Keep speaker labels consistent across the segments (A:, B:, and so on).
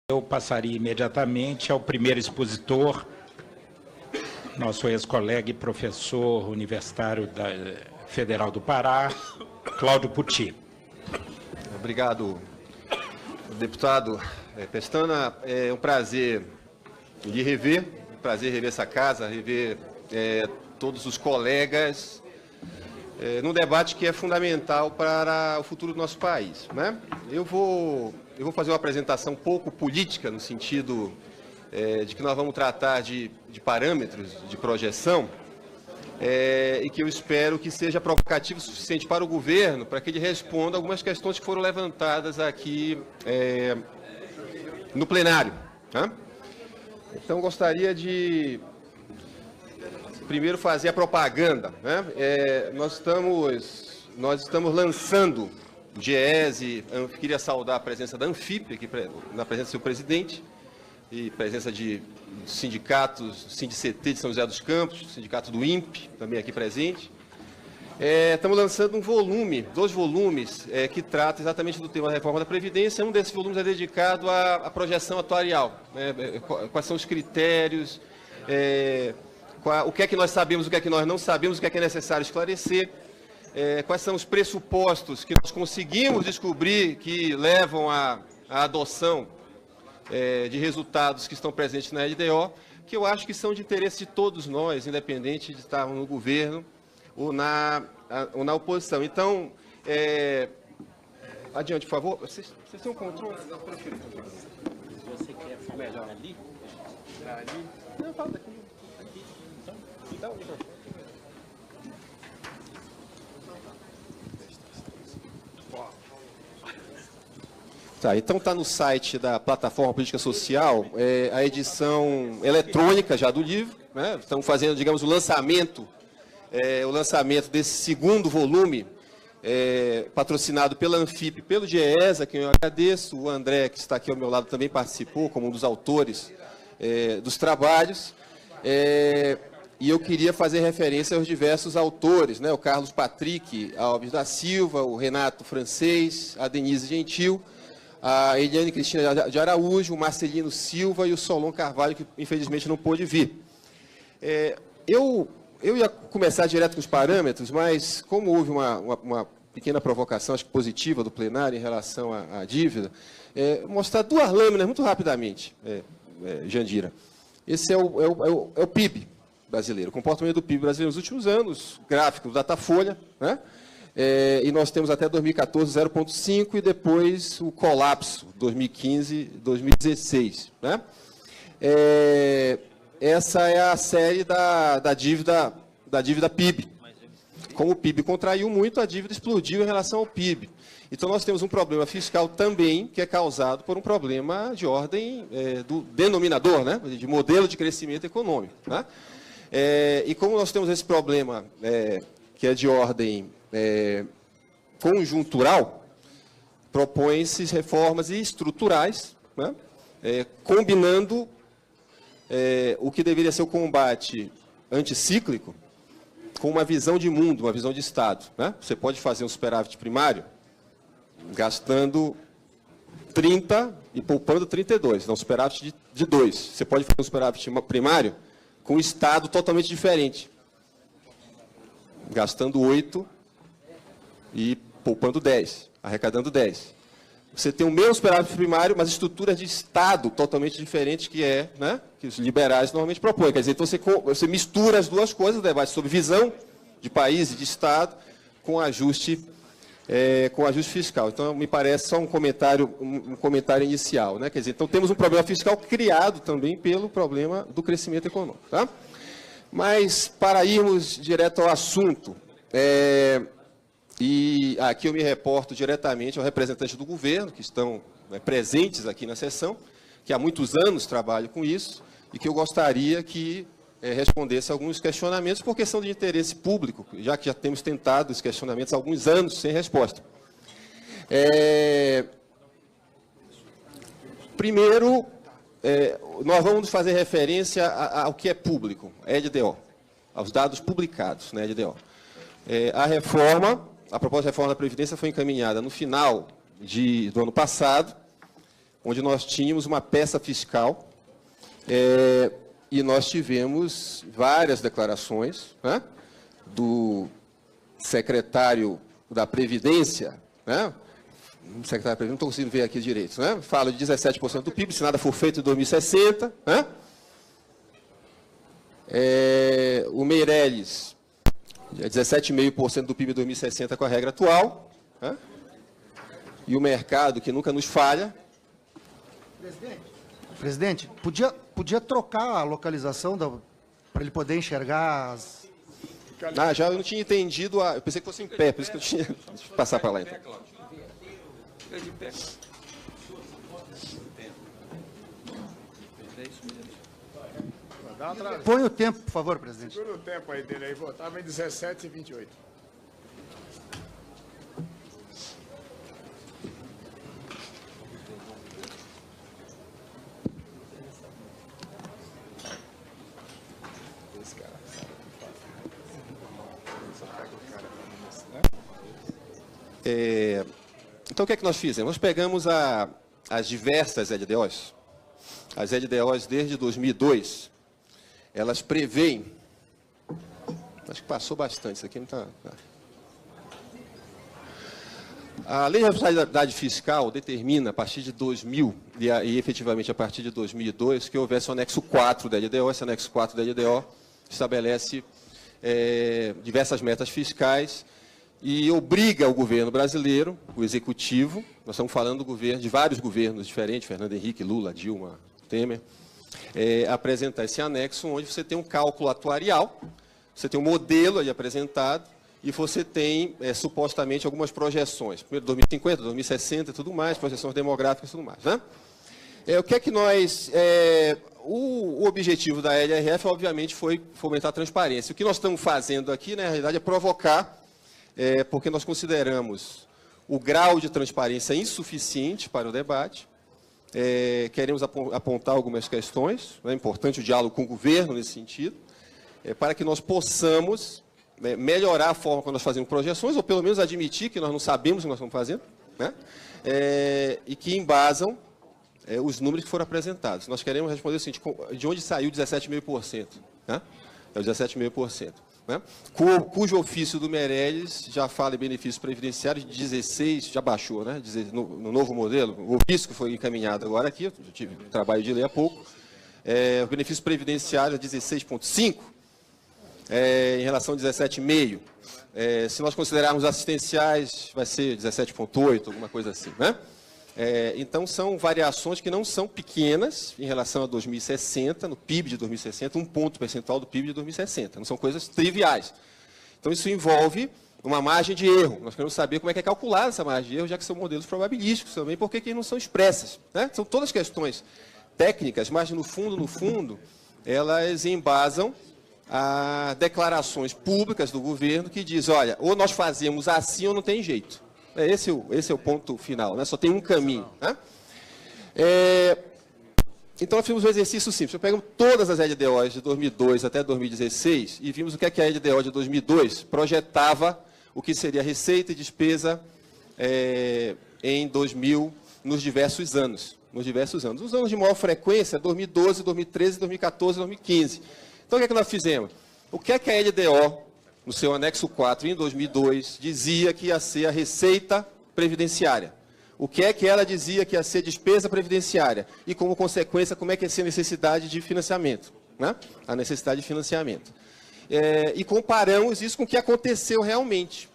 A: Eu passaria imediatamente ao primeiro expositor, nosso ex-colega e professor universitário da Federal do Pará, Cláudio Pucci.
B: Obrigado, deputado Pestana. É um prazer lhe rever, essa casa, rever todos os colegas num debate que é fundamental para o futuro do nosso país, né? Eu vou fazer uma apresentação um pouco política, no sentido de que nós vamos tratar de parâmetros de projeção e que eu espero que seja provocativo o suficiente para o governo, para que ele responda algumas questões que foram levantadas aqui no plenário, né? Então, gostaria de primeiro fazer a propaganda, né? Nós estamos lançando o GESE. Queria saudar a presença da Anfip, aqui, na presença do seu presidente, e presença de sindicatos, Sindict de São José dos Campos, sindicato do INPE, também aqui presente. Estamos lançando dois volumes, que tratam exatamente do tema da reforma da Previdência. Um desses volumes é dedicado à projeção atuarial, né? Quais são os critérios, o que é que nós sabemos, o que é que nós não sabemos, o que é necessário esclarecer, quais são os pressupostos que nós conseguimos descobrir que levam à adoção de resultados que estão presentes na LDO, que eu acho que são de interesse de todos nós, independente de estarmos no governo ou na oposição. Então, adiante, por favor. Vocês têm um controle?
A: Você quer falar melhor ali?
B: Ali? Não, fala daqui. Dá um microfone. Tá, então está no site da Plataforma Política Social a edição eletrônica já do livro, né? Estamos fazendo, digamos, o lançamento desse segundo volume, patrocinado pela Anfip, pelo GES, a quem eu agradeço. O André, que está aqui ao meu lado, também participou como um dos autores dos trabalhos. E eu queria fazer referência aos diversos autores, né? O Carlos Patrick Alves da Silva, o Renato Francês, a Denise Gentil, a Eliane Cristina de Araújo, o Marcelino Silva e o Solon Carvalho, que infelizmente não pôde vir. Eu ia começar direto com os parâmetros, mas como houve uma pequena provocação, acho que positiva, do plenário em relação à dívida, mostrar duas lâminas muito rapidamente, Jandira. Esse é o PIB brasileiro, o comportamento do PIB brasileiro nos últimos anos, gráfico do Datafolha, né? E nós temos até 2014 0,5 e depois o colapso, 2015, 2016, né? Essa é a série da dívida PIB. Como o PIB contraiu muito, a dívida explodiu em relação ao PIB. Então, nós temos um problema fiscal também, que é causado por um problema de ordem do denominador, né? De modelo de crescimento econômico, né? E como nós temos esse problema que é de ordem conjuntural, propõem-se reformas estruturais, né? Combinando o que deveria ser o combate anticíclico com uma visão de mundo, uma visão de Estado, né? Você pode fazer um superávit primário gastando 30 e poupando 32, não, superávit de 2. Você pode fazer um superávit primário com um Estado totalmente diferente, gastando 8 e poupando 10, arrecadando 10. Você tem o mesmo superávit primário, mas estruturas de Estado totalmente diferentes, né, que os liberais normalmente propõem. Quer dizer, então você mistura as duas coisas, o debate sobre visão de país e de Estado com ajuste fiscal. Então, me parece só um comentário inicial, né? Quer dizer, então temos um problema fiscal criado também pelo problema do crescimento econômico, tá? Mas, para irmos direto ao assunto, e aqui eu me reporto diretamente ao representante do governo, que estão presentes aqui na sessão, que há muitos anos trabalham com isso, e que eu gostaria que respondesse alguns questionamentos, por questão de interesse público, já que já temos tentado esses questionamentos há alguns anos sem resposta. Primeiro, nós vamos fazer referência ao que é público, LDO, aos dados publicados na LDO. A proposta de reforma da Previdência foi encaminhada no final do ano passado, onde nós tínhamos uma peça fiscal e nós tivemos várias declarações, né, do secretário da Previdência, né, secretário da Previdência, não estou conseguindo ver aqui direito, né, fala de 17% do PIB, se nada for feito em 2060, né, o Meirelles, 17,5% do PIB em 2060 com a regra atual, né, e o mercado, que nunca nos falha.
C: Presidente, podia trocar a localização para ele poder enxergar as...
B: Já eu não tinha entendido, eu pensei que fosse em pé, por isso que eu tinha... Deixa eu passar para lá, então.
C: Põe o tempo, por favor, presidente.
D: Segura o tempo aí dele aí, votava em 17 e 28.
B: Então, o que é que nós fizemos? Nós pegamos as diversas LDOs. As LDOs desde 2002, elas preveem... Acho que passou bastante, isso aqui não está... A Lei de Responsabilidade Fiscal determina, a partir de 2000, e efetivamente a partir de 2002, que houvesse o anexo 4 da LDO. Esse anexo 4 da LDO estabelece diversas metas fiscais e obriga o governo brasileiro, o executivo, nós estamos falando de vários governos diferentes, Fernando Henrique, Lula, Dilma, Temer, apresentar esse anexo onde você tem um cálculo atuarial, você tem um modelo aí apresentado e você tem, supostamente, algumas projeções. Primeiro 2050, 2060 e tudo mais, projeções demográficas e tudo mais, né? O que é que nós... o objetivo da LRF, obviamente, foi fomentar a transparência. O que nós estamos fazendo aqui, na realidade, é provocar, porque nós consideramos o grau de transparência insuficiente para o debate. Queremos apontar algumas questões, é importante o diálogo com o governo nesse sentido, para que nós possamos melhorar a forma como nós fazemos projeções, ou pelo menos admitir que nós não sabemos o que nós estamos fazendo, né? E que embasam os números que foram apresentados. Nós queremos responder o seguinte: de onde saiu 17,5%? Né? É o 17,5%. Né? Cujo ofício do Meirelles já fala em benefícios previdenciários de 16, já baixou, né? No novo modelo, o ofício que foi encaminhado agora aqui, eu tive trabalho de ler há pouco, o benefício previdenciário é 16,5%, em relação a 17,5%. Se nós considerarmos assistenciais, vai ser 17,8%, alguma coisa assim, né? Então, são variações que não são pequenas em relação a 2060, no PIB de 2060, 1 ponto percentual do PIB de 2060. Não são coisas triviais. Então, isso envolve uma margem de erro. Nós queremos saber como é que é calculada essa margem de erro, já que são modelos probabilísticos também, porque que não são expressas, né? São todas questões técnicas, mas, no fundo, elas embasam a declarações públicas do governo que diz, olha, ou nós fazemos assim ou não tem jeito. Esse é o ponto final, né? Só tem um caminho. Né? Então, nós fizemos um exercício simples. Eu pego todas as LDOs de 2002 até 2016 e vimos o que é que a LDO de 2002 projetava o que seria receita e despesa em 2000, nos diversos anos. Os anos de maior frequência, 2012, 2013, 2014, 2015. Então, o que é que nós fizemos? O que é que a LDO, no seu anexo 4, em 2002, dizia que ia ser a receita previdenciária? O que é que ela dizia que ia ser despesa previdenciária? E, como consequência, como é que ia ser a necessidade de financiamento? Né? A necessidade de financiamento. E comparamos isso com o que aconteceu realmente.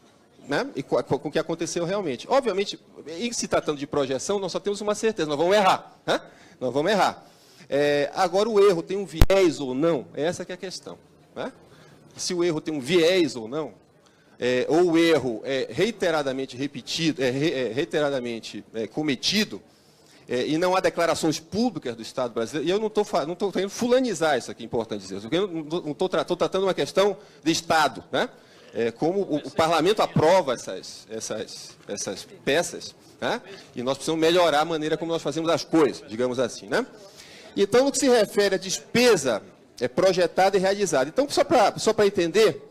B: Né? E com o que aconteceu realmente. Obviamente, em se tratando de projeção, nós só temos uma certeza, nós vamos errar. Né? Nós vamos errar. Agora, o erro tem um viés ou não? Essa que é a questão. Né? Se o erro tem um viés ou não, ou o erro é reiteradamente repetido, reiteradamente cometido, e não há declarações públicas do Estado brasileiro, e eu não estou querendo fulanizar isso aqui, é importante dizer, estou tratando uma questão de Estado, né? Como o parlamento aprova essas peças, né? E nós precisamos melhorar a maneira como nós fazemos as coisas, digamos assim, né? Então, no que se refere à despesa projetada e realizada. Então, só para entender,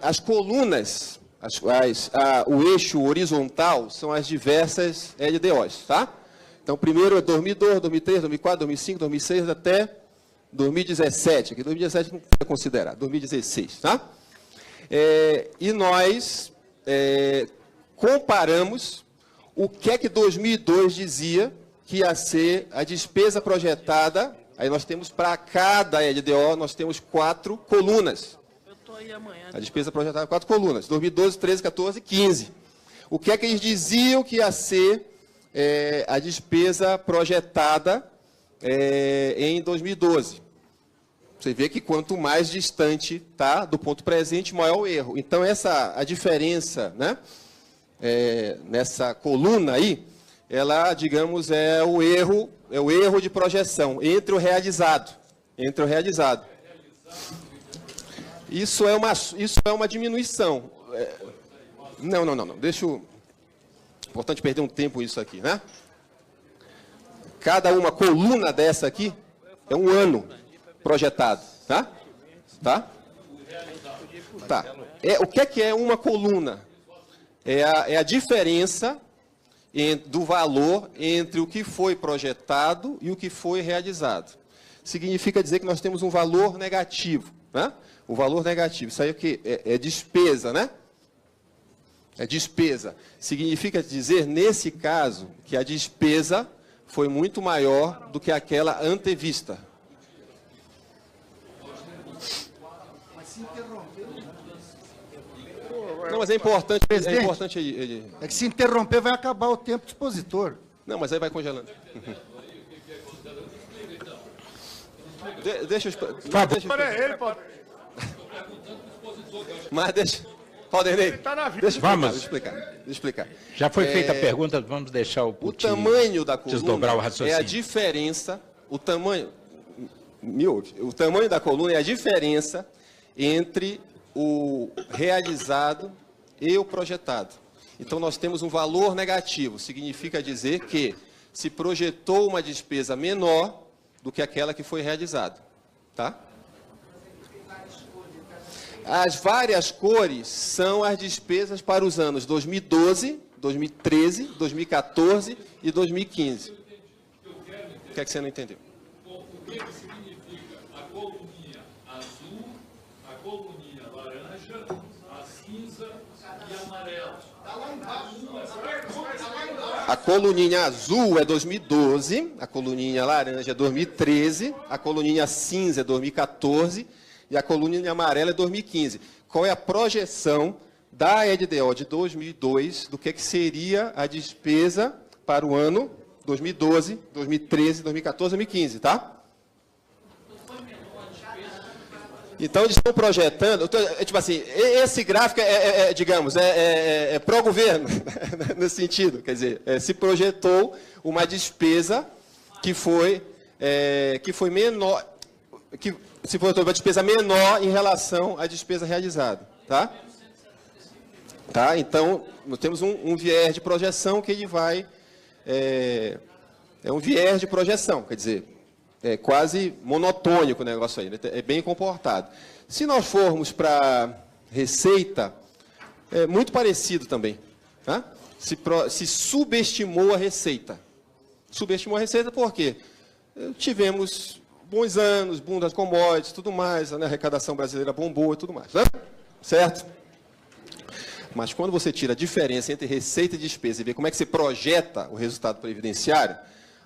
B: as colunas, o eixo horizontal são as diversas LDOs, tá? Então, primeiro é 2002, 2003, 2004, 2005, 2006, até 2017. Aqui 2017 não foi considerado, 2016. Tá? E nós comparamos o que é que 2002 dizia que ia ser a despesa projetada. Aí nós temos para cada LDO, nós temos 4 colunas. A despesa projetada, 4 colunas. 2012, 13, 14, 15. O que é que eles diziam que ia ser a despesa projetada em 2012? Você vê que quanto mais distante está do ponto presente, maior o erro. Então, a diferença, né, nessa coluna aí, ela, digamos, é o erro de projeção entre o realizado. Isso é uma diminuição. Não. Importante perder um tempo isso aqui, né? Cada uma coluna dessa aqui é um ano projetado, tá? Tá? O que é uma coluna? É a diferença do valor entre o que foi projetado e o que foi realizado. Significa dizer que nós temos um valor negativo, né? O valor negativo, isso aí é o quê? É despesa, né? É despesa. Significa dizer, nesse caso, que a despesa foi muito maior do que aquela antevista. Não, mas é importante aí.
C: É que se interromper vai acabar o tempo do expositor.
B: Não, mas aí vai congelando. Deixa eu... Mas deixa... Valdenei, deixa eu explicar.
A: Já foi feita a pergunta, vamos deixar o Putin
B: o tamanho da coluna
A: desdobrar o raciocínio.
B: É a diferença, o tamanho da coluna é a diferença entre o realizado e o projetado. Então, nós temos um valor negativo. Significa dizer que se projetou uma despesa menor do que aquela que foi realizada. Tá? As várias cores são as despesas para os anos 2012, 2013, 2014 e 2015. O que é que você não entendeu?
E: O que significa a coluninha azul, a coluninha laranja, a cinza e a amarela?
B: A coluninha azul é 2012, a coluninha laranja é 2013, a coluninha cinza é 2014 e a coluninha amarela é 2015. Qual é a projeção da LDO de 2002 do que seria a despesa para o ano 2012, 2013, 2014, 2015, tá? Então, eles estão projetando, tipo assim, esse gráfico digamos, pró-governo, nesse sentido, quer dizer, se projetou uma despesa que foi menor, se for uma despesa menor em relação à despesa realizada, tá? Tá? Então, nós temos um viés de projeção que ele vai... É um viés de projeção, quer dizer, é quase monotônico o negócio aí, né? É bem comportado. Se nós formos para receita, é muito parecido também. Tá? Se subestimou a receita. Subestimou a receita por quê? Tivemos bons anos, boom das commodities, tudo mais, né? A arrecadação brasileira bombou e tudo mais, né? Certo? Mas quando você tira a diferença entre receita e despesa e vê como é que você projeta o resultado previdenciário,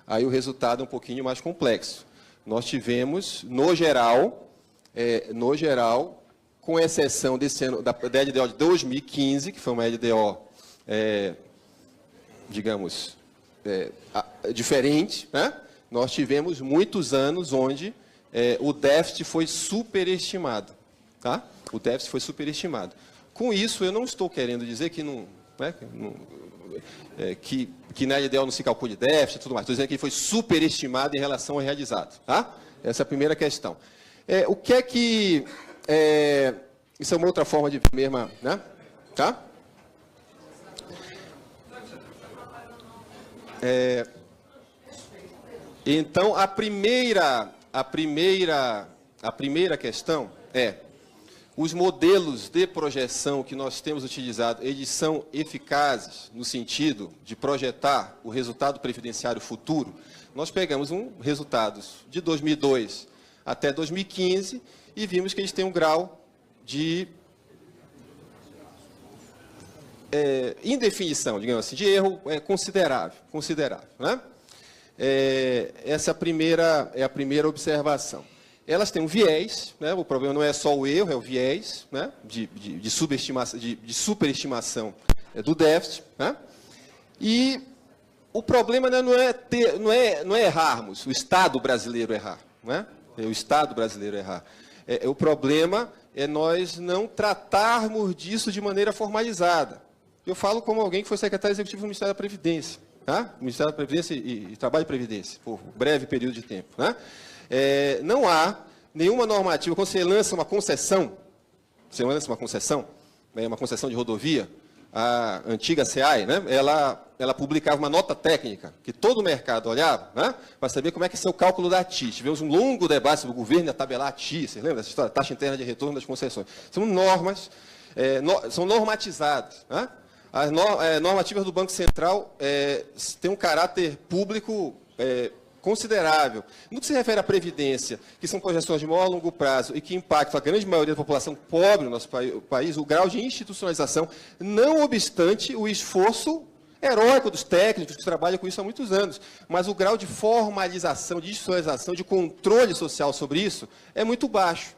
B: aí o resultado é um pouquinho mais complexo. Nós tivemos, no geral, com exceção desse ano, da LDO de 2015, que foi uma LDO, digamos, diferente, né? Nós tivemos muitos anos onde o déficit foi superestimado. Tá? O déficit foi superestimado. Com isso, eu não estou querendo dizer que que na LDO não se calcule déficit e tudo mais. Estou dizendo que ele foi superestimado em relação ao realizado. Tá? Essa é a primeira questão. O que é que... isso é uma outra forma de ver mesmo, né? Tá? Então, a primeira questão é os modelos de projeção que nós temos utilizado, eles são eficazes no sentido de projetar o resultado previdenciário futuro. Nós pegamos resultados de 2002 até 2015 e vimos que eles têm um grau de indefinição, digamos assim, de erro considerável, né? Essa é a primeira observação. Elas têm um viés, né? O problema não é só o erro, é o viés, né? de superestimação do déficit, né? E o problema, né, não é errarmos, o Estado brasileiro errar, né? O Estado brasileiro errar. O problema é nós não tratarmos disso de maneira formalizada. Eu falo como alguém que foi secretário executivo do Ministério da Previdência, tá? Ministério da Previdência e Trabalho e Previdência, por um breve período de tempo, né? Não há nenhuma normativa. Quando você lança uma concessão, uma concessão de rodovia, a antiga SEAI, né? Ela publicava uma nota técnica, que todo o mercado olhava, né? Para saber como é que é o cálculo da TI. Tivemos um longo debate sobre o governo ia tabelar a TI, vocês lembram dessa história? Taxa interna de retorno das concessões. São normas, são normatizadas, né? As normativas do Banco Central têm um caráter público considerável. No que se refere à Previdência, que são projeções de maior a longo prazo e que impactam a grande maioria da população pobre no nosso país, o grau de institucionalização, não obstante o esforço heróico dos técnicos que trabalham com isso há muitos anos, mas o grau de formalização, de institucionalização, de controle social sobre isso é muito baixo.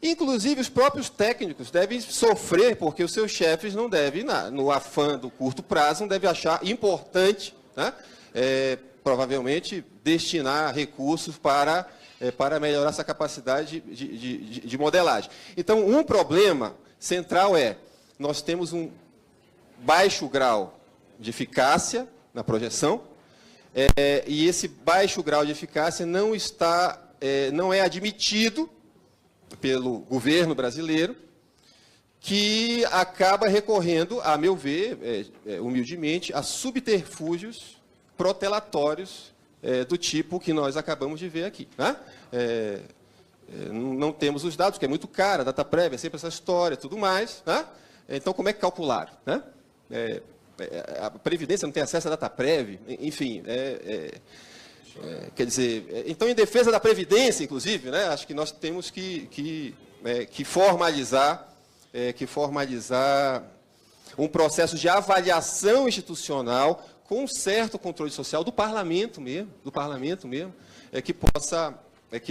B: Inclusive, os próprios técnicos devem sofrer, porque os seus chefes não devem, no afã do curto prazo, não devem achar importante, né, provavelmente, destinar recursos para melhorar essa capacidade de modelagem. Então, um problema central nós temos um baixo grau de eficácia na projeção, e esse baixo grau de eficácia não é admitido pelo governo brasileiro, que acaba recorrendo, a meu ver, humildemente, a subterfúgios protelatórios do tipo que nós acabamos de ver aqui, né? Não temos os dados, porque é muito caro, a data prévia, é sempre essa história, tudo mais, né? Então, como é que calcularam, né? A Previdência não tem acesso à data prévia, enfim, quer dizer, então, em defesa da Previdência, inclusive, né, acho que nós temos que formalizar um processo de avaliação institucional com um certo controle social do parlamento mesmo, que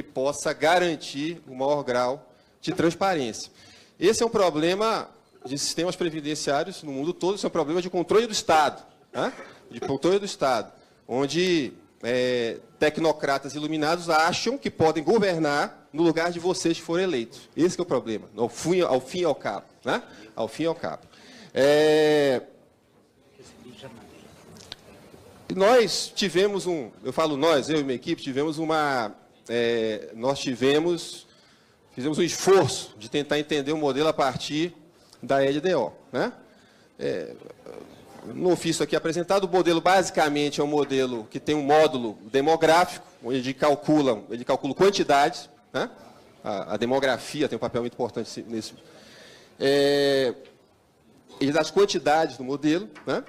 B: possa garantir o maior grau de transparência. Esse é um problema de sistemas previdenciários no mundo todo, esse é um problema de controle do Estado, né? De controle do Estado, onde tecnocratas iluminados acham que podem governar no lugar de vocês que foram eleitos. Esse que é o problema, ao fim e ao cabo, né? Ao fim e ao cabo. Nós tivemos eu e minha equipe, fizemos um esforço de tentar entender o modelo a partir da LDO, né? No ofício aqui apresentado, o modelo basicamente é um modelo que tem um módulo demográfico, onde ele calcula quantidades, né? A demografia tem um papel muito importante nisso. Ele dá as quantidades do modelo, né?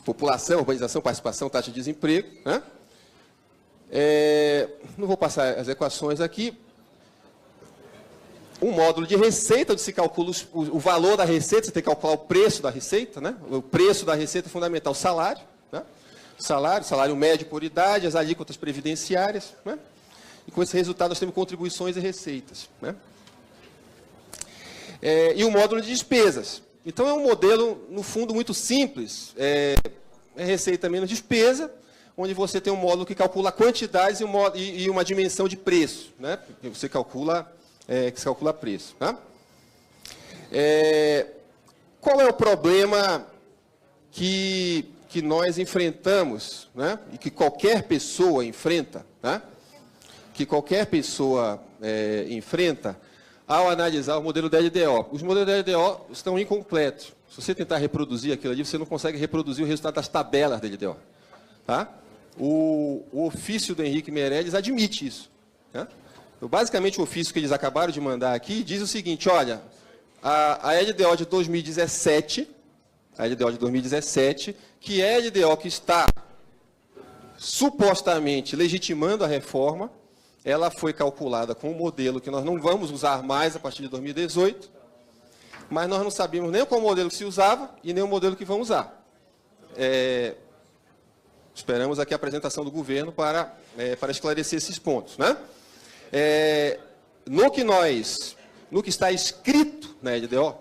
B: População, urbanização, participação, taxa de desemprego, né? Não vou passar as equações aqui. Um módulo de receita, onde se calcula o valor da receita, você tem que calcular o preço da receita, né? O preço da receita é fundamental, o salário, né? Salário médio por idade, as alíquotas previdenciárias, né? E com esse resultado nós temos contribuições e receitas, né? E o módulo de despesas. Então é um modelo, no fundo, muito simples, receita menos despesa, onde você tem um módulo que calcula quantidades e uma dimensão de preço, né? Você calcula preço, tá? Qual é o problema que nós enfrentamos, né? E que qualquer pessoa enfrenta, tá? Que qualquer pessoa enfrenta ao analisar o modelo da LDO. Os modelos da LDO estão incompletos. Se você tentar reproduzir aquilo ali, você não consegue reproduzir o resultado das tabelas da LDO, tá? O ofício do Henrique Meirelles admite isso, né? Basicamente, o ofício que eles acabaram de mandar aqui diz o seguinte, olha, a LDO de 2017, que é a LDO que está supostamente legitimando a reforma, ela foi calculada com um modelo que nós não vamos usar mais a partir de 2018, mas nós não sabíamos nem qual modelo que se usava e nem o modelo que vão usar. Esperamos aqui a apresentação do governo para esclarecer esses pontos, né? No que está escrito na LDO,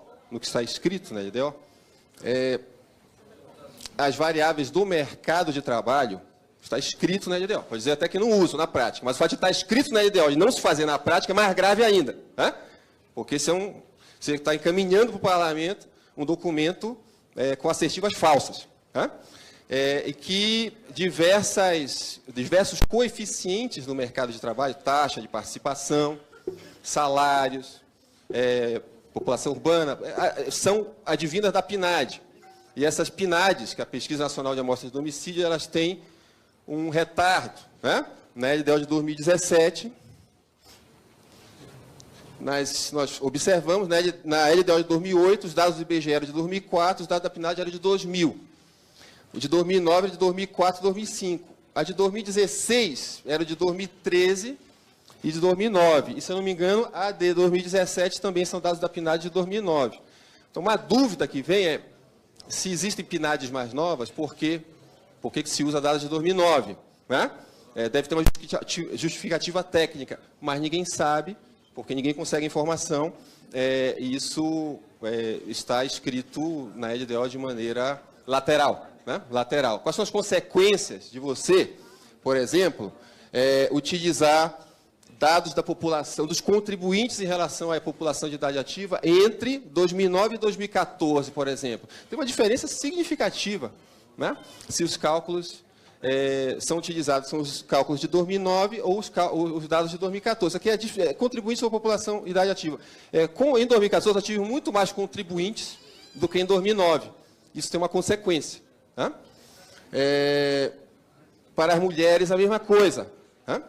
B: as variáveis do mercado de trabalho, está escrito na LDO, pode dizer até que não uso na prática, mas o fato de estar escrito na LDO e não se fazer na prática é mais grave ainda, né? Porque você está encaminhando para o parlamento um documento com assertivas falsas, né? E que diversos coeficientes no mercado de trabalho, taxa de participação, salários, população urbana, são advindas da PNAD. E essas PNADs, que é a Pesquisa Nacional de Amostras de Domicílio, elas têm um retardo, né? Na LDO de 2017, nós observamos, né, na LDO de 2008, os dados do IBGE eram de 2004, os dados da PNAD eram de 2000. O de 2009 era de 2004 e 2005. A de 2016 era de 2013 e de 2009. E, se eu não me engano, a de 2017 também são dados da PNAD de 2009. Então, uma dúvida que vem é, se existem PNADs mais novas, por que se usa dados de 2009? Né? Deve ter uma justificativa técnica, mas ninguém sabe, porque ninguém consegue informação, e isso está escrito na LDO de maneira lateral. Né? Lateral. Quais são as consequências de você, por exemplo, utilizar dados da população, dos contribuintes em relação à população de idade ativa entre 2009 e 2014, por exemplo? Tem uma diferença significativa, né? Se os cálculos são utilizados, são os cálculos de 2009 ou os dados de 2014. Aqui é contribuintes da população de idade ativa. Em 2014, eu tive muito mais contribuintes do que em 2009. Isso tem uma consequência. Né? Para as mulheres, a mesma coisa. Né?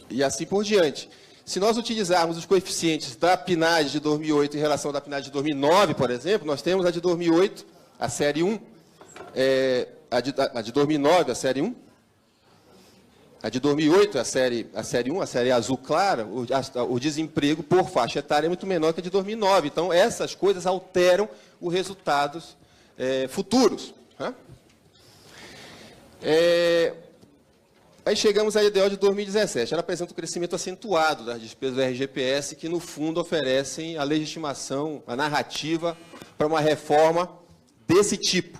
B: E assim por diante. Se nós utilizarmos os coeficientes da PNAD de 2008 em relação à PNAD de 2009, por exemplo, nós temos a de 2008, a série 1, a de 2009, a série 1, a de 2008, a série 1, a série azul clara, o desemprego por faixa etária é muito menor que a de 2009. Então, essas coisas alteram os resultados futuros. Né? Aí chegamos à LDO de 2017. Ela apresenta um crescimento acentuado das despesas do RGPS, que, no fundo, oferecem a legitimação, a narrativa para uma reforma desse tipo.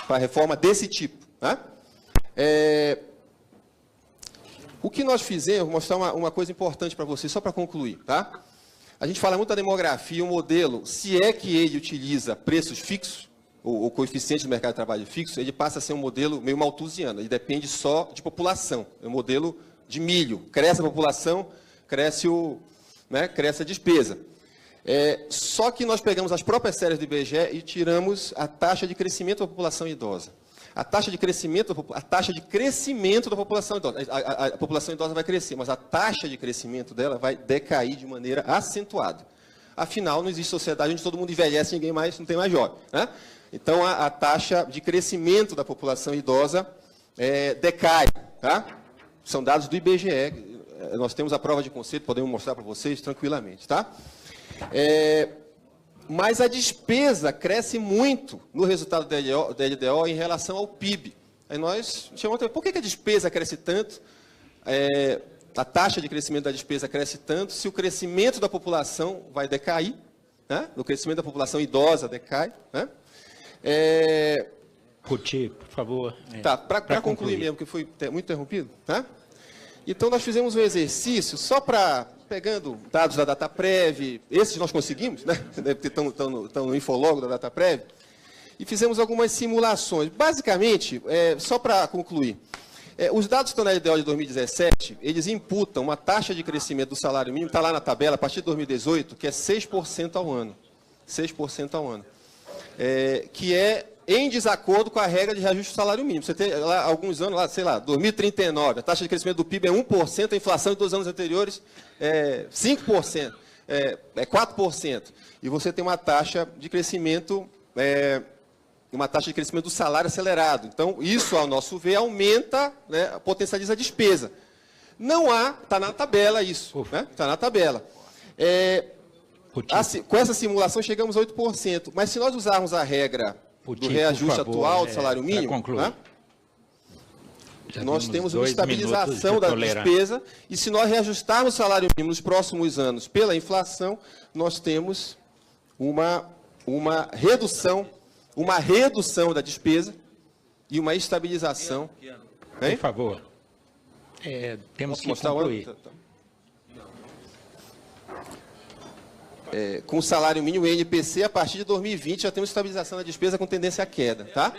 B: Para a reforma desse tipo. Né? O que nós fizemos, vou mostrar uma coisa importante para vocês, só para concluir. Tá? A gente fala muito da demografia, o modelo, se é que ele utiliza preços fixos, o coeficiente do mercado de trabalho fixo, ele passa a ser um modelo meio malthusiano, ele depende só de população, é um modelo de milho, cresce a população, cresce a despesa. Só que nós pegamos as próprias séries do IBGE e tiramos a taxa de crescimento da população idosa. A taxa de crescimento da população idosa, a população idosa vai crescer, mas a taxa de crescimento dela vai decair de maneira acentuada. Afinal, não existe sociedade onde todo mundo envelhece e ninguém mais, não tem mais jovem. Né? Então, a taxa de crescimento da população idosa decai. Tá? São dados do IBGE. Nós temos a prova de conceito, podemos mostrar para vocês tranquilamente. Tá? Mas a despesa cresce muito no resultado da LDO em relação ao PIB. Aí nós chamamos, por que a despesa cresce tanto? A taxa de crescimento da despesa cresce tanto se o crescimento da população vai decair, né? O crescimento da população idosa decai, né?
A: Repetir, por favor.
B: Tá, para concluir mesmo, que foi muito interrompido, tá? Então, nós fizemos um exercício só para, pegando dados da DataPrev, esses nós conseguimos, né? Deve ter estão no infologo da DataPrev, e fizemos algumas simulações. Basicamente, só para concluir, os dados que estão na LDO de 2017, eles imputam uma taxa de crescimento do salário mínimo, está lá na tabela, a partir de 2018, que é 6% ao ano. 6% ao ano. Que é em desacordo com a regra de reajuste do salário mínimo. Você tem lá alguns anos, lá, sei lá, 2039, a taxa de crescimento do PIB é 1%, a inflação de 2 anos anteriores é 5%, é 4%. E você tem uma taxa de crescimento, do salário acelerado. Então, isso, ao nosso ver, aumenta, né, potencializa a despesa. Não há, está na tabela isso, né? Está na tabela. Com essa simulação chegamos a 8%, mas se nós usarmos a regra do reajuste atual do salário mínimo, né, nós temos uma estabilização da despesa, e se nós reajustarmos o salário mínimo nos próximos anos pela inflação, nós temos uma redução da despesa e uma estabilização.
A: Por favor. Temos que concluir.
B: Com o salário mínimo e NPC, a partir de 2020, já temos estabilização da despesa com tendência à queda. Tá?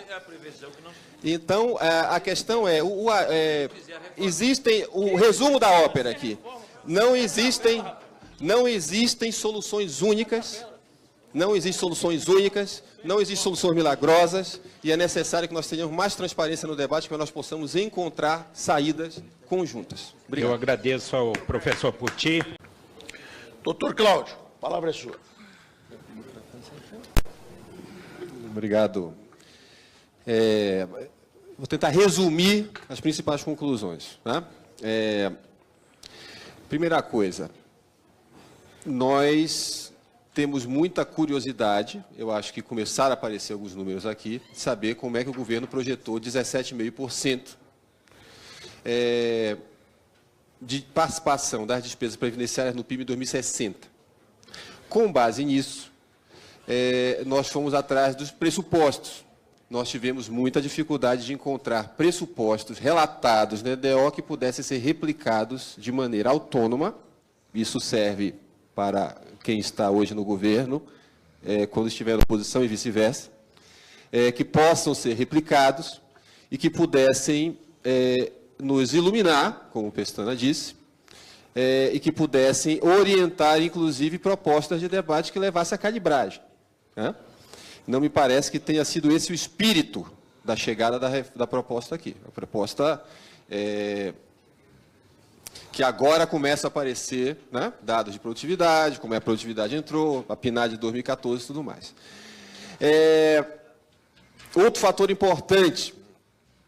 B: Então, a questão é, o resumo da ópera aqui, não existem soluções únicas, não existem soluções milagrosas, e é necessário que nós tenhamos mais transparência no debate para que nós possamos encontrar saídas conjuntas. Obrigado.
A: Eu agradeço ao professor Pucci.
D: Doutor Cláudio, a palavra é sua.
B: Obrigado. Vou tentar resumir as principais conclusões. Tá? Primeira coisa, nós temos muita curiosidade, eu acho que começaram a aparecer alguns números aqui, de saber como é que o governo projetou 17,5% de participação das despesas previdenciárias no PIB em 2060. Com base nisso, nós fomos atrás dos pressupostos. Nós tivemos muita dificuldade de encontrar pressupostos relatados na EDO que pudessem ser replicados de maneira autônoma. Isso serve para quem está hoje no governo, quando estiver na oposição e vice-versa, que possam ser replicados e que pudessem nos iluminar, como o Pestana disse, e que pudessem orientar, inclusive, propostas de debate que levassem à calibragem. Né? Não me parece que tenha sido esse o espírito da chegada da proposta aqui. A proposta que agora começa a aparecer, né, dados de produtividade, como a produtividade entrou, a PNAD de 2014 e tudo mais. Outro fator importante,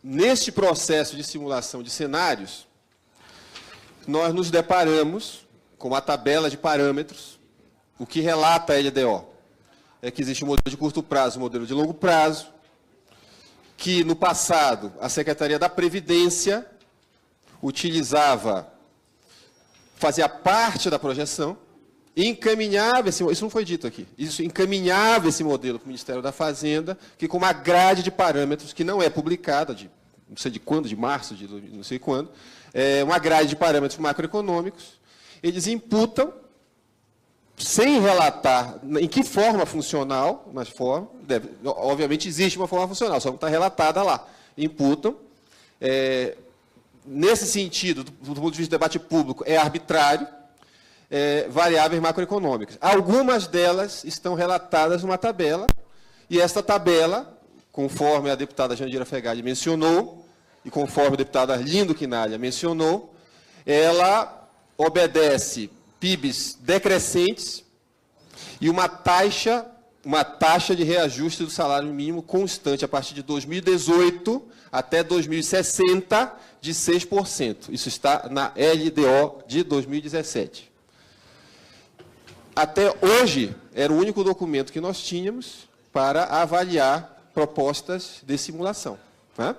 B: neste processo de simulação de cenários, nós nos deparamos com uma tabela de parâmetros, o que relata a LDO. É que existe um modelo de curto prazo, um modelo de longo prazo, que no passado a Secretaria da Previdência fazia parte da projeção, e encaminhava, isso não foi dito aqui, encaminhava esse modelo para o Ministério da Fazenda, que com uma grade de parâmetros, que não é publicada, não sei de quando, de março, de não sei quando, uma grade de parâmetros macroeconômicos, eles imputam, sem relatar em que forma funcional, mas obviamente existe uma forma funcional, só não está relatada lá, imputam, nesse sentido, do ponto de vista do debate público, é arbitrário, variáveis macroeconômicas. Algumas delas estão relatadas numa tabela, e esta tabela, conforme a deputada Jandira Fegali mencionou, e conforme o deputado Arlindo Quinalha mencionou, ela obedece PIBs decrescentes e uma taxa de reajuste do salário mínimo constante a partir de 2018 até 2060 de 6%. Isso está na LDO de 2017. Até hoje, era o único documento que nós tínhamos para avaliar propostas de simulação. Né?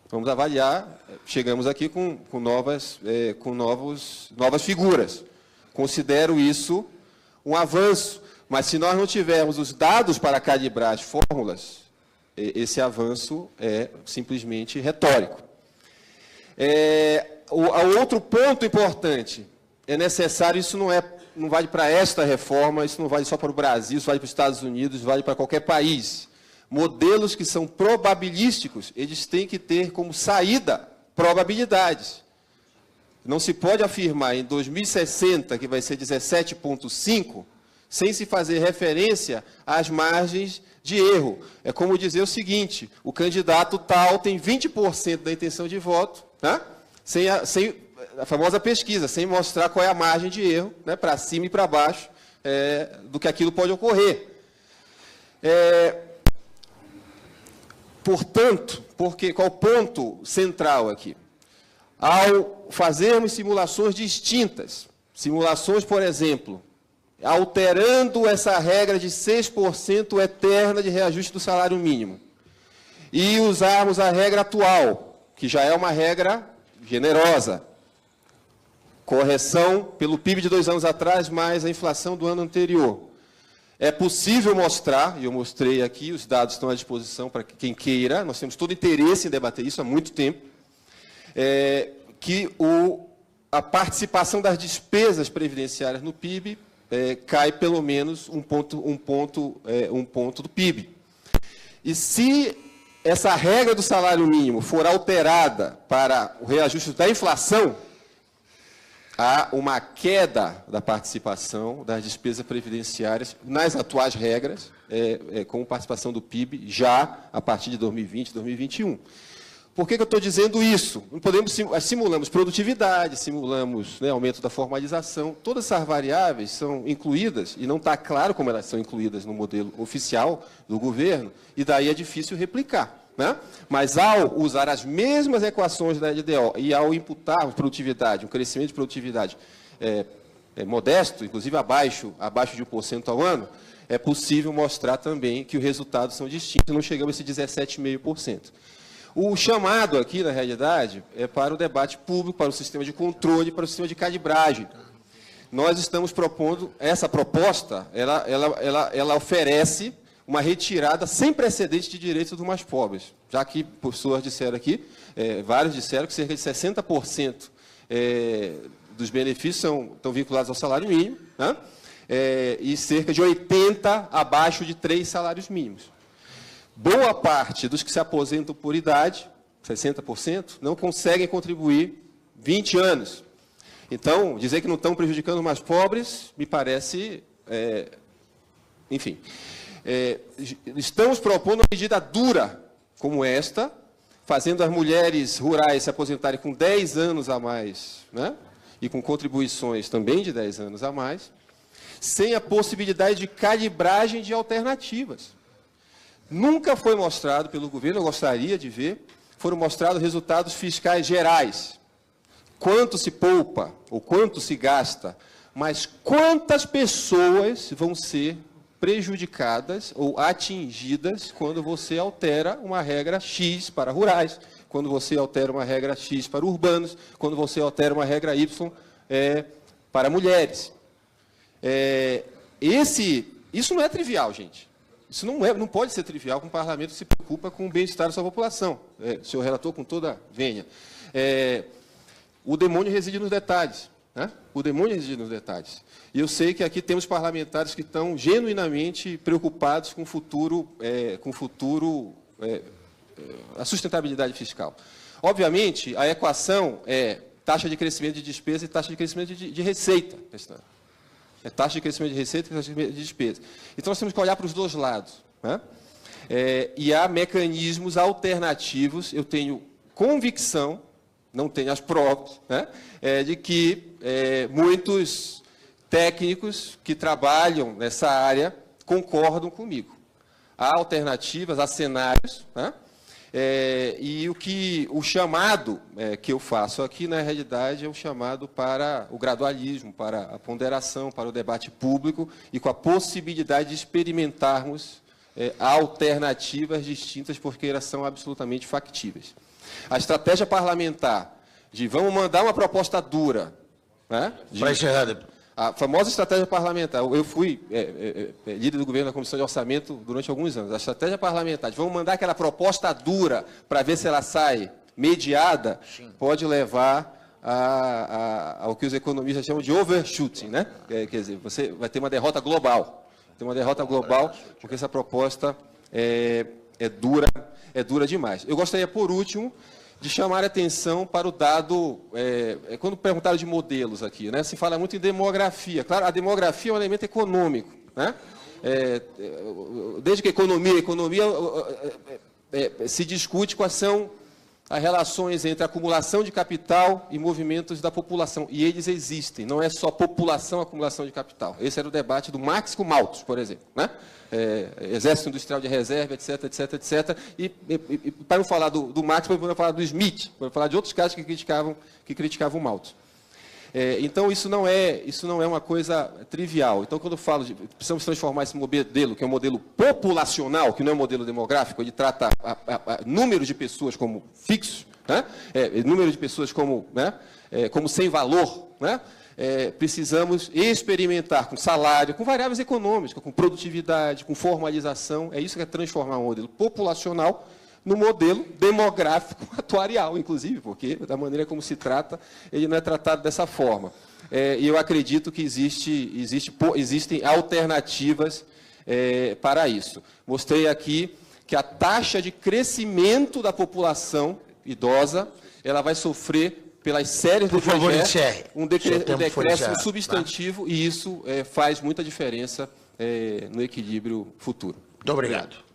B: Vamos avaliar, chegamos aqui com novas figuras. Considero isso um avanço, mas se nós não tivermos os dados para calibrar as fórmulas, esse avanço é simplesmente retórico. Outro ponto importante, é necessário, isso não vale para esta reforma, isso não vale só para o Brasil, isso vale para os Estados Unidos, isso vale para qualquer país. Modelos que são probabilísticos, eles têm que ter como saída probabilidades. Não se pode afirmar em 2060 que vai ser 17,5, sem se fazer referência às margens de erro. É como dizer o seguinte, o candidato tal tem 20% da intenção de voto, né? sem a famosa pesquisa, sem mostrar qual é a margem de erro, né, para cima e para baixo do que aquilo pode ocorrer. Portanto, qual o ponto central aqui? Ao fazermos simulações distintas, simulações, por exemplo, alterando essa regra de 6% eterna de reajuste do salário mínimo, e usarmos a regra atual, que já é uma regra generosa, correção pelo PIB de 2 anos atrás, mais a inflação do ano anterior. É possível mostrar, e eu mostrei aqui, os dados estão à disposição para quem queira, nós temos todo interesse em debater isso há muito tempo, que a participação das despesas previdenciárias no PIB cai pelo menos um ponto do PIB. E se essa regra do salário mínimo for alterada para o reajuste da inflação, há uma queda da participação das despesas previdenciárias nas atuais regras, com participação do PIB, já a partir de 2020, 2021. Por que eu estou dizendo isso? Simulamos produtividade, simulamos, né, aumento da formalização, todas essas variáveis são incluídas, e não está claro como elas são incluídas no modelo oficial do governo, e daí é difícil replicar. Né? Mas, ao usar as mesmas equações da LDO e ao imputarmos produtividade, um crescimento de produtividade modesto, inclusive abaixo de 1% ao ano, é possível mostrar também que os resultados são distintos, não chegamos a esse 17,5%. O chamado aqui, na realidade, é para o debate público, para o sistema de controle, para o sistema de calibragem. Nós estamos propondo, essa proposta, ela oferece uma retirada sem precedentes de direitos dos mais pobres, já que pessoas disseram aqui, vários disseram que cerca de 60% dos benefícios estão vinculados ao salário mínimo, né? E cerca de 80% abaixo de 3 salários mínimos. Boa parte dos que se aposentam por idade, 60%, não conseguem contribuir 20 anos. Então, dizer que não estão prejudicando os mais pobres, me parece, enfim... estamos propondo uma medida dura como esta, fazendo as mulheres rurais se aposentarem com 10 anos a mais, né? E com contribuições também de 10 anos a mais, sem a possibilidade de calibragem de alternativas. Nunca foi mostrado pelo governo, eu gostaria de ver, foram mostrados resultados fiscais gerais. Quanto se poupa, ou quanto se gasta, mas quantas pessoas vão ser prejudicadas ou atingidas quando você altera uma regra X para rurais, quando você altera uma regra X para urbanos, quando você altera uma regra Y para mulheres. Isso não é trivial, gente. Isso não pode ser trivial, que um parlamento se preocupa com o bem-estar da sua população. O senhor relator, com toda a vênia. O demônio reside nos detalhes. Né? O demônio reside nos detalhes. E eu sei que aqui temos parlamentares que estão genuinamente preocupados com o futuro, a sustentabilidade fiscal. Obviamente, a equação é taxa de crescimento de despesa e taxa de crescimento de receita. Taxa de crescimento de receita e taxa de crescimento de despesa. Então, nós temos que olhar para os dois lados. Né? E há mecanismos alternativos, eu tenho convicção, não tenho as provas, né, de que muitos técnicos que trabalham nessa área concordam comigo. Há alternativas, há cenários, né, e o chamado que eu faço aqui, na realidade, é o chamado para o gradualismo, para a ponderação, para o debate público e com a possibilidade de experimentarmos alternativas distintas, porque elas são absolutamente factíveis. A estratégia parlamentar de vamos mandar uma proposta dura, né?
D: Para encerrar.
B: A famosa estratégia parlamentar, eu fui líder do governo da Comissão de Orçamento durante alguns anos. A estratégia parlamentar de vamos mandar aquela proposta dura para ver se ela sai mediada, sim, pode levar ao que os economistas chamam de overshooting, né? Quer dizer, você vai ter uma derrota global. Tem uma derrota global porque essa proposta é dura demais. Eu gostaria, por último, de chamar a atenção para o dado, quando perguntaram de modelos aqui, né, se fala muito em demografia. Claro, a demografia é um elemento econômico, né? Desde que a economia se discute quais são as relações entre acumulação de capital e movimentos da população. E eles existem, não é só população, acumulação de capital. Esse era o debate do Marx com Malthus, por exemplo, né? Exército Industrial de Reserva, etc, etc, etc. E para não falar do Marx, para falar do Smith, para falar de outros casos que criticavam o Malthus. Então, isso não é uma coisa trivial. Então, quando eu falo de precisamos transformar esse modelo, que é um modelo populacional, que não é um modelo demográfico, ele trata número de pessoas como fixos, né? Número de pessoas como, né? Como sem valor, né? Precisamos experimentar com salário, com variáveis econômicas, com produtividade, com formalização. É isso que é transformar um modelo populacional no modelo demográfico atuarial, inclusive, porque, da maneira como se trata, ele não é tratado dessa forma. E eu acredito que existem alternativas para isso. Mostrei aqui que a taxa de crescimento da população idosa ela vai sofrer pelas séries do IBGE um decréscimo substantivo, e isso faz muita diferença no equilíbrio futuro.
D: Muito obrigado.